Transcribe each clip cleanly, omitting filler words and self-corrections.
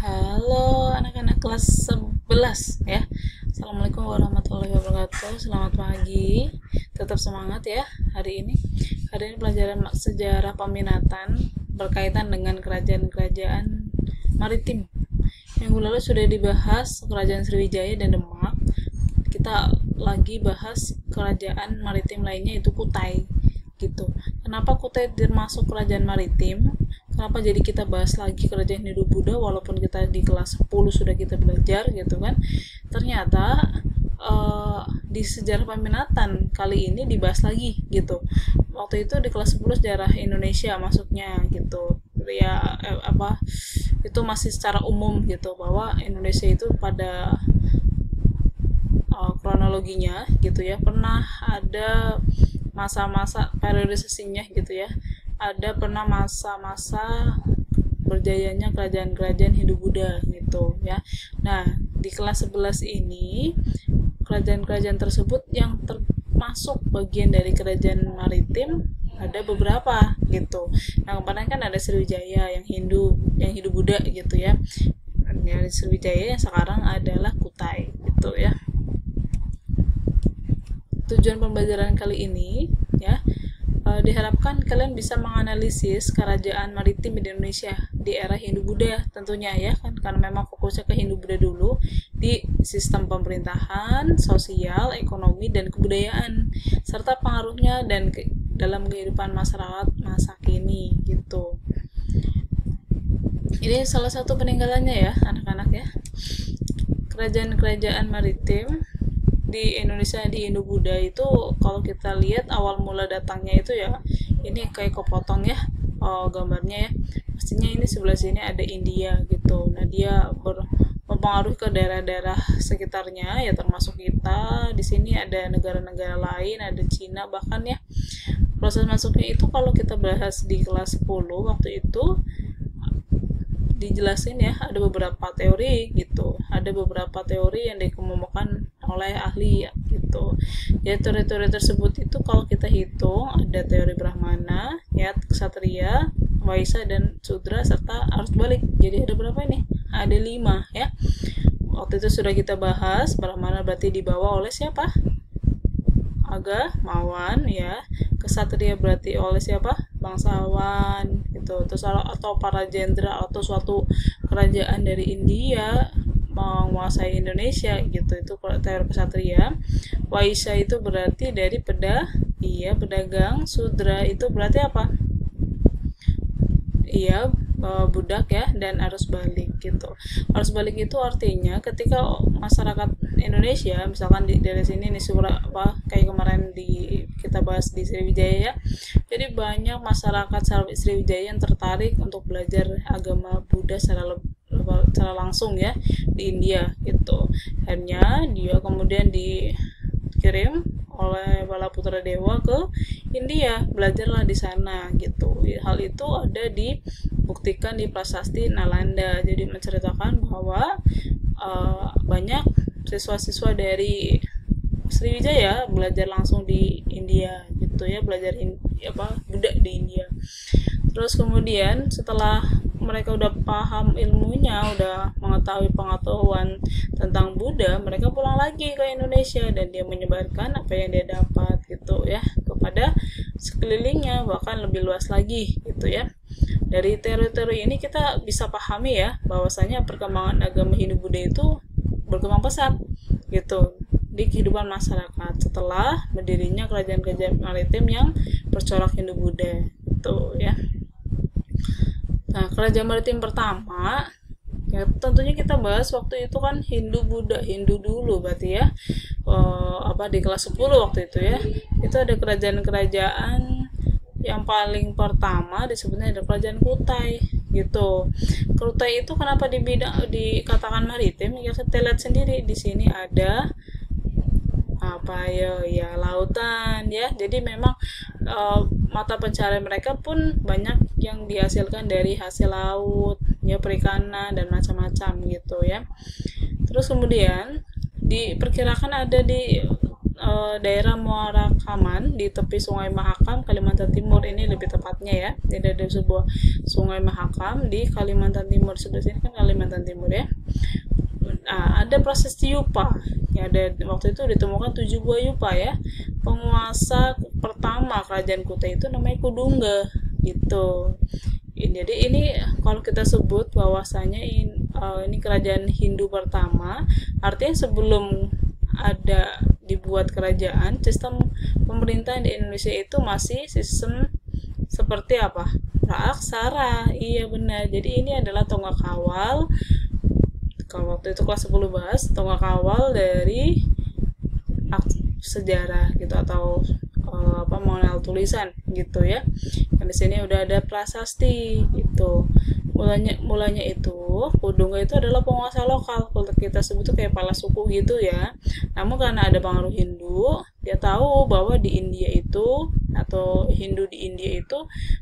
Halo anak-anak kelas 11 ya. Assalamualaikum warahmatullahi wabarakatuh. Selamat pagi. Tetap semangat ya hari ini. Hari ini pelajaran sejarah peminatan berkaitan dengan kerajaan-kerajaan maritim. Minggu lalu sudah dibahas kerajaan Sriwijaya dan Demak. Kita lagi bahas kerajaan maritim lainnya, itu Kutai gitu. Kenapa Kutai termasuk kerajaan maritim? Kenapa jadi kita bahas lagi kerajaan Hindu-Buddha walaupun kita di kelas 10 sudah kita belajar gitu kan. Ternyata di sejarah peminatan kali ini dibahas lagi gitu. Waktu itu di kelas 10 sejarah Indonesia masuknya gitu. Ya itu masih secara umum gitu bahwa Indonesia itu pada kronologinya gitu ya, pernah ada masa-masa periodisasinya gitu ya. Ada pernah masa-masa berjayanya kerajaan-kerajaan Hindu-Buddha gitu ya. Nah, di kelas 11 ini kerajaan-kerajaan tersebut yang termasuk bagian dari kerajaan maritim ada beberapa gitu. Nah, kemarin kan ada Sriwijaya yang Hindu-Buddha gitu ya. Dari Sriwijaya yang sekarang adalah Kutai gitu ya. Tujuan pembelajaran kali ini ya, diharapkan kalian bisa menganalisis kerajaan maritim di Indonesia di era Hindu-Buddha tentunya ya kan, karena memang fokusnya ke Hindu-Buddha dulu di sistem pemerintahan, sosial, ekonomi, dan kebudayaan serta pengaruhnya dalam kehidupan masyarakat masa kini gitu. Ini salah satu peninggalannya ya anak-anak ya. Kerajaan-kerajaan maritim di Indonesia di Hindu-Buddha itu kalau kita lihat awal mula datangnya itu ya, ini kayak kepotong ya gambarnya ya. Pastinya ini sebelah sini ada India gitu. Nah, dia mempengaruhi ke daerah-daerah sekitarnya ya, termasuk kita. Di sini ada negara-negara lain, ada Cina bahkan ya. Proses masuknya itu kalau kita bahas di kelas 10 waktu itu dijelasin ya, ada beberapa teori gitu, ada beberapa teori yang dikemukakan oleh ahli ya, gitu ya. Teori-teori tersebut itu kalau kita hitung ada teori Brahmana ya, Ksatria, Waisya, dan Sudra serta arus balik. Jadi ada berapa ini? Ada 5 ya. Waktu itu sudah kita bahas. Brahmana berarti dibawa oleh siapa? Agamawan ya. Ksatria berarti oleh siapa? Bangsawan gitu. Terus atau para jenderal atau suatu kerajaan dari India menguasai Indonesia gitu, itu teori Ksatria. Waisya itu berarti dari pedagang. Sudra itu berarti apa? Iya, budak ya. Dan arus balik gitu. Arus balik itu artinya ketika masyarakat Indonesia, misalkan dari sini nih kayak kemarin kita bahas di Sriwijaya ya. Jadi banyak masyarakat Sriwijaya yang tertarik untuk belajar agama Buddha secara langsung ya di India gitu. Akhirnya dia kemudian dikirim oleh Bala Putra Dewa ke India, belajarlah di sana gitu. Hal itu ada dibuktikan di prasasti Nalanda. Jadi menceritakan bahwa banyak siswa-siswa dari Sriwijaya belajar langsung di India gitu ya, belajar Buddha di India. Terus kemudian setelah mereka udah paham ilmunya, udah mengetahui pengetahuan tentang Buddha, mereka pulang lagi ke Indonesia dan dia menyebarkan apa yang dia dapat gitu ya kepada sekelilingnya, bahkan lebih luas lagi gitu ya. Dari teori-teori ini kita bisa pahami ya bahwasanya perkembangan agama Hindu-Buddha itu berkembang pesat gitu di kehidupan masyarakat setelah berdirinya kerajaan-kerajaan maritim yang bercorak Hindu-Buddha gitu ya. Nah, kerajaan maritim pertama ya tentunya kita bahas waktu itu kan Hindu-Buddha, Hindu dulu berarti ya. Di kelas 10 waktu itu ya. Itu ada kerajaan-kerajaan yang paling pertama disebutnya ada kerajaan Kutai gitu. Kutai itu kenapa dikatakan maritim? Ya kita lihat sendiri di sini ada lautan ya. Jadi memang mata pencarian mereka pun banyak yang dihasilkan dari hasil laut ya, perikanan dan macam-macam gitu ya. Terus kemudian diperkirakan ada di daerah Muara Kaman di tepi Sungai Mahakam, Kalimantan Timur, ini lebih tepatnya ya. Jadi ada sebuah Sungai Mahakam di Kalimantan Timur, sebelah sini kan Kalimantan Timur ya. Nah, ada prasasti Yupa. Ya, ada waktu itu ditemukan 7 buah Yupa ya. Penguasa pertama kerajaan Kutai itu namanya Kudungga gitu. Jadi ini kalau kita sebut bahwasanya ini kerajaan Hindu pertama, artinya sebelum ada dibuat kerajaan, sistem pemerintahan di Indonesia itu masih sistem seperti apa? Praaksara. Iya benar. Jadi ini adalah tonggak awal. Kalau waktu itu kelas 10 bahas tonggak awal dari sejarah gitu, atau mengenal tulisan gitu ya. Dan di sini udah ada prasasti gitu. Mulanya itu Kudungga itu adalah penguasa lokal, kalau kita sebut itu kayak kepala suku gitu ya. Namun karena ada pengaruh Hindu, dia tahu bahwa di India itu, atau Hindu di India itu,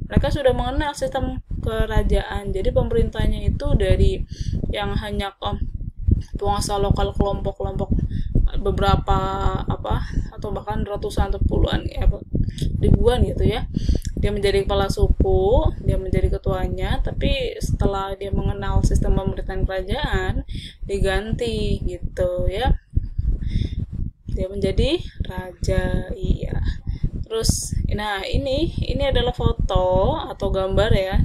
mereka sudah mengenal sistem kerajaan. Jadi pemerintahnya itu dari yang hanya penguasa lokal, kelompok-kelompok beberapa atau bahkan ratusan atau puluhan ribuan gitu ya. Dia menjadi kepala suku, dia menjadi ketuanya, tapi setelah dia mengenal sistem pemerintahan kerajaan, diganti gitu ya. Dia menjadi raja, iya. Terus, nah ini adalah foto atau gambar ya,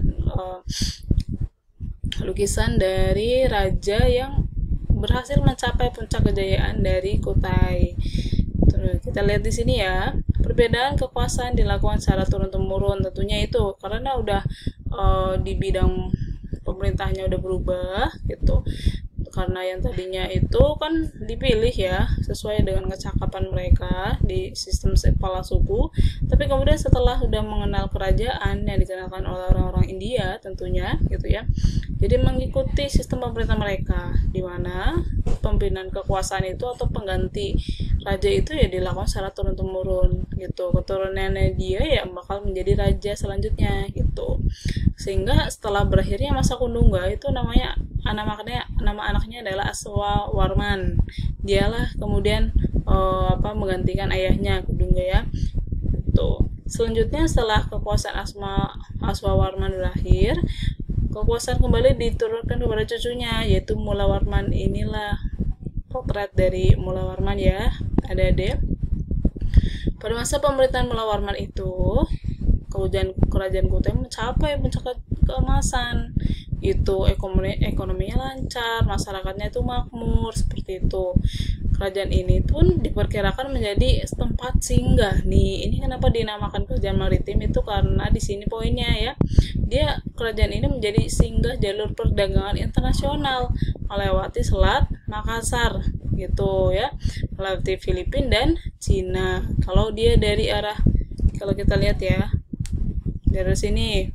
lukisan dari raja yang berhasil mencapai puncak kejayaan dari Kutai. Terus kita lihat di sini ya, perbedaan kekuasaan dilakukan secara turun-temurun, tentunya itu karena udah di bidang pemerintahnya udah berubah gitu. Karena yang tadinya itu kan dipilih ya sesuai dengan kecakapan mereka di sistem kepala suku, tapi kemudian setelah sudah mengenal kerajaan yang dikenalkan oleh orang-orang India tentunya gitu ya, jadi mengikuti sistem pemerintah mereka, di mana pembinaan kekuasaan itu atau pengganti raja itu ya dilakukan secara turun-temurun gitu. Keturunannya dia ya bakal menjadi raja selanjutnya gitu. Sehingga setelah berakhirnya masa Kudungga itu nama anaknya adalah Aswawarman. Dialah kemudian menggantikan ayahnya Kudungga ya. Gitu. Selanjutnya setelah kekuasaan Aswawarman berakhir, kekuasaan kembali diturunkan kepada cucunya yaitu Mulawarman. Inilah potret dari Mulawarman ya, adik-adik. Pada masa pemerintahan Mulawarman itu, kerajaan Kutai mencapai puncak keemasan. Itu ekonominya lancar, masyarakatnya itu makmur, seperti itu. Kerajaan ini pun diperkirakan menjadi tempat singgah. Nih, ini kenapa dinamakan kerajaan maritim itu karena di sini poinnya ya. Kerajaan ini menjadi singgah jalur perdagangan internasional melewati Selat Makassar gitu ya, melewati Filipina dan Cina. Kalau kita lihat ya dari sini,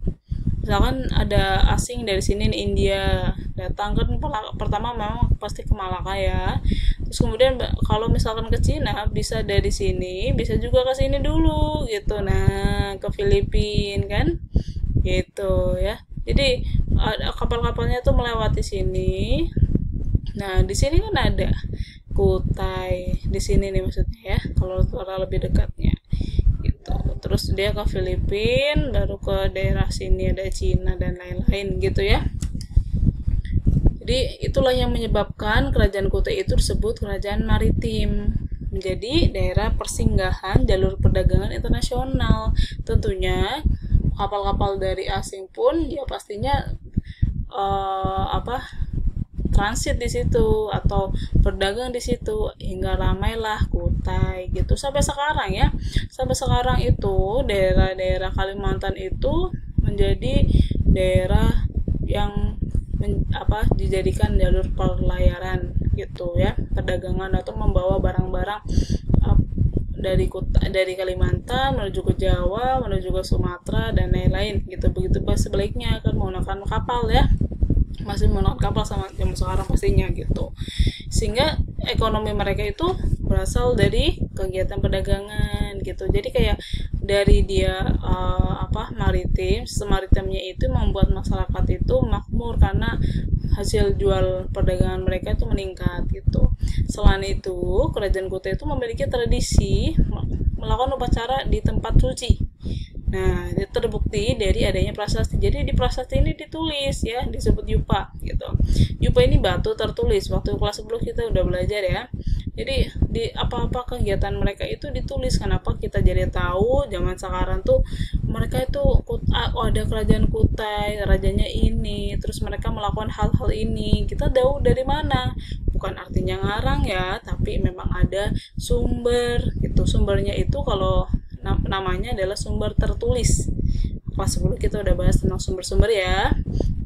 misalkan ada asing dari sini India datang kan, pertama memang pasti ke Malaka ya, terus kemudian kalau misalkan ke Cina bisa dari sini, bisa juga ke sini dulu gitu, nah ke Filipina kan gitu ya. Jadi kapal-kapalnya tuh melewati sini. Nah di sini kan ada Kutai di sini nih maksudnya ya, kalau lebih dekatnya gitu. Terus dia ke Filipina, baru ke daerah sini ada Cina dan lain-lain gitu ya. Jadi itulah yang menyebabkan kerajaan Kutai itu disebut kerajaan maritim, menjadi daerah persinggahan jalur perdagangan internasional. Tentunya kapal-kapal dari asing pun ya pastinya transit di situ atau berdagang di situ, hingga ramailah Kutai gitu. Sampai sekarang ya, itu daerah-daerah Kalimantan itu menjadi daerah yang dijadikan jalur perlayaran gitu ya, perdagangan atau membawa barang-barang dari Kalimantan menuju ke Jawa, menuju ke Sumatera dan lain-lain gitu. Begitu pas sebaliknya kan menggunakan kapal ya, masih menggunakan kapal sama zaman sekarang pastinya gitu. Sehingga ekonomi mereka itu berasal dari kegiatan perdagangan gitu. Jadi kayak dari dia maritim, sistem maritimnya itu membuat masyarakat itu makmur karena hasil jual perdagangan mereka itu meningkat gitu. Selain itu, kerajaan Kutai itu memiliki tradisi melakukan upacara di tempat suci. Nah, itu terbukti dari adanya prasasti. Jadi di prasasti ini ditulis ya, disebut yupa gitu. Yupa ini batu tertulis. Waktu kelas 10 kita udah belajar ya. Jadi di apa-apa kegiatan mereka itu ditulis. Kenapa kita jadi tahu zaman sekarang tuh mereka itu ada kerajaan Kutai, rajanya ini, terus mereka melakukan hal-hal ini. Kita tahu dari mana? Bukan artinya ngarang ya, tapi memang ada sumber gitu. Sumbernya itu kalau namanya adalah sumber tertulis. Kelas 10 kita udah bahas tentang sumber-sumber ya.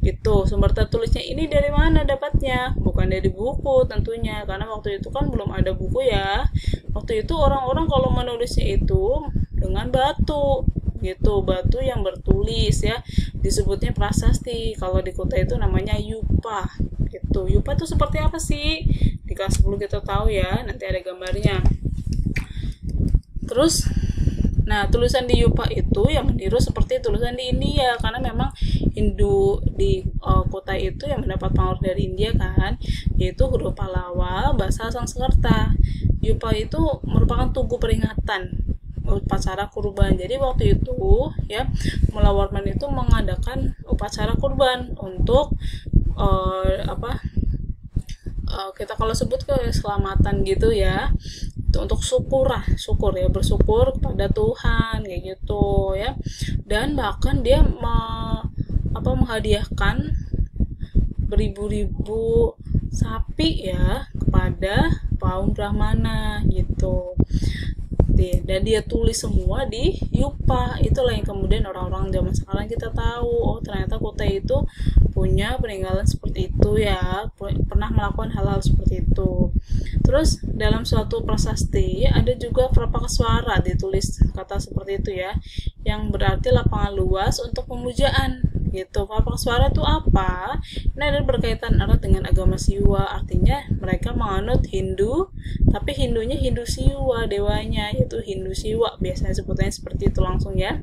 Itu sumber tertulisnya ini dari mana dapatnya? Bukan dari buku tentunya, karena waktu itu kan belum ada buku ya. Waktu itu orang-orang kalau menulisnya itu dengan batu gitu, batu yang bertulis ya, disebutnya prasasti. Kalau di Kutai itu namanya yupa gitu. Yupa itu seperti apa sih? Di kelas 10 kita tahu ya, nanti ada gambarnya. Terus nah, tulisan di yupa itu yang meniru seperti tulisan di India, karena memang Hindu di Kutai itu yang mendapat pengaruh dari India kan, yaitu huruf Pallawa, bahasa Sanskerta. Yupa itu merupakan tugu peringatan upacara kurban. Jadi waktu itu ya, Mula Warman itu mengadakan upacara kurban untuk kita kalau sebut keselamatan gitu ya, untuk syukur ya, bersyukur kepada Tuhan kayak gitu ya. Dan bahkan dia menghadiahkan beribu-ribu sapi ya kepada kaum Brahmana gitu. Dan dia tulis semua di yupa. Itulah yang kemudian orang-orang zaman sekarang kita tahu, oh ternyata Kutai itu punya peninggalan seperti itu ya, pernah melakukan hal-hal seperti itu. Terus dalam suatu prasasti ada juga Prapakaswara, ditulis kata seperti itu ya, yang berarti lapangan luas untuk pemujaan gitu. Prapakaswara itu apa? Ini adalah berkaitan erat dengan agama Siwa, artinya mereka menganut Hindu, tapi Hindunya Hindu Siwa, dewanya yaitu Hindu Siwa, biasanya sebutannya seperti itu langsung ya.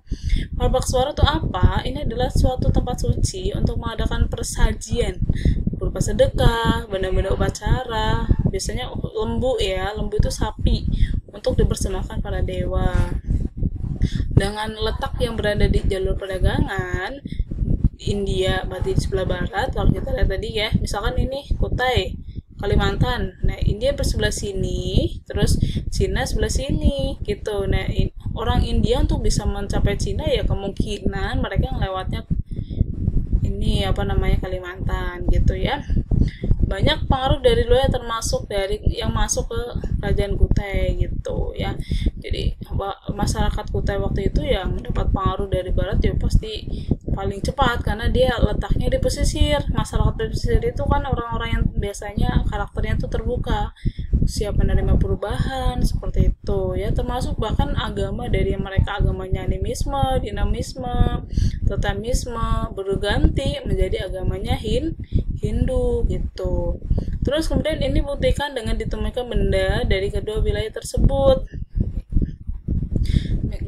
Prapakaswara itu apa? Ini adalah suatu tempat suci untuk mengadakan persajian berupa sedekah, benda-benda upacara, biasanya lembu ya, lembu itu sapi, untuk dipersembahkan pada dewa. Dengan letak yang berada di jalur perdagangan India, berarti di sebelah barat, kalau kita lihat tadi ya, misalkan ini Kutai, Kalimantan, nah India sebelah sini, terus Cina sebelah sini gitu. Nah orang India untuk bisa mencapai Cina ya kemungkinan mereka ngelewatnya ini Kalimantan gitu ya. Banyak pengaruh dari luar, termasuk dari yang masuk ke kerajaan Kutai gitu ya. Jadi masyarakat Kutai waktu itu yang mendapat pengaruh dari barat ya pasti paling cepat, karena dia letaknya di pesisir. Masyarakat pesisir itu kan orang-orang yang biasanya karakternya itu terbuka, siap menerima perubahan seperti itu ya, termasuk bahkan agama dari mereka, agamanya animisme, dinamisme, totemisme, berganti menjadi agamanya Hindu gitu. Terus kemudian ini buktikan dengan ditemukan benda dari kedua wilayah tersebut.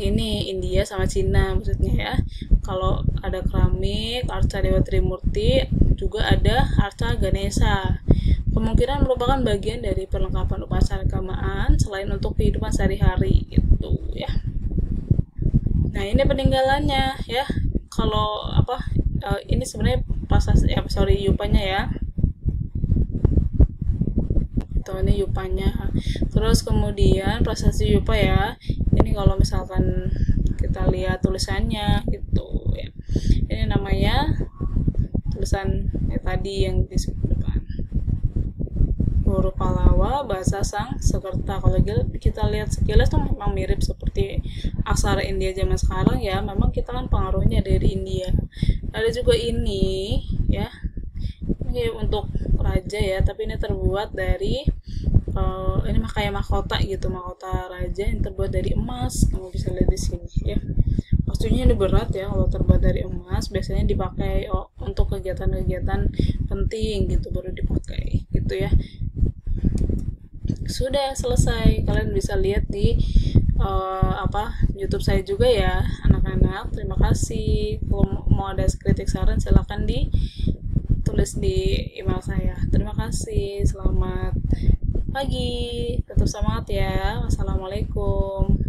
Ini India sama Cina maksudnya ya. Kalau ada keramik, arca Dewa Trimurti, juga ada arca Ganesha. Kemungkinan merupakan bagian dari perlengkapan upacara keagamaan selain untuk kehidupan sehari-hari gitu ya. Nah, ini peninggalannya ya. Kalau ini sebenarnya yupanya ya. Tuh, ini yupanya. Terus kemudian prasasti yupa ya. Ini kalau misalkan kita lihat tulisannya gitu ya. Ini namanya tulisan tadi yang disebut depan. Huruf Pallawa, bahasa Sanskerta. Kalau kita lihat sekilas tuh memang mirip seperti aksara India zaman sekarang ya. Memang kita kan pengaruhnya dari India. Ada juga ini ya. Ini untuk raja ya, tapi ini terbuat dari ini kayak mahkota gitu, mahkota raja yang terbuat dari emas. Kamu bisa lihat di sini ya. Pastinya ini berat ya kalau terbuat dari emas, biasanya dipakai untuk kegiatan-kegiatan penting gitu baru dipakai gitu ya. Sudah selesai, kalian bisa lihat di YouTube saya juga ya anak-anak. Terima kasih. Kalau mau ada kritik saran silahkan ditulis di email saya. Terima kasih. Selamat pagi. Tetap semangat ya. Wassalamualaikum.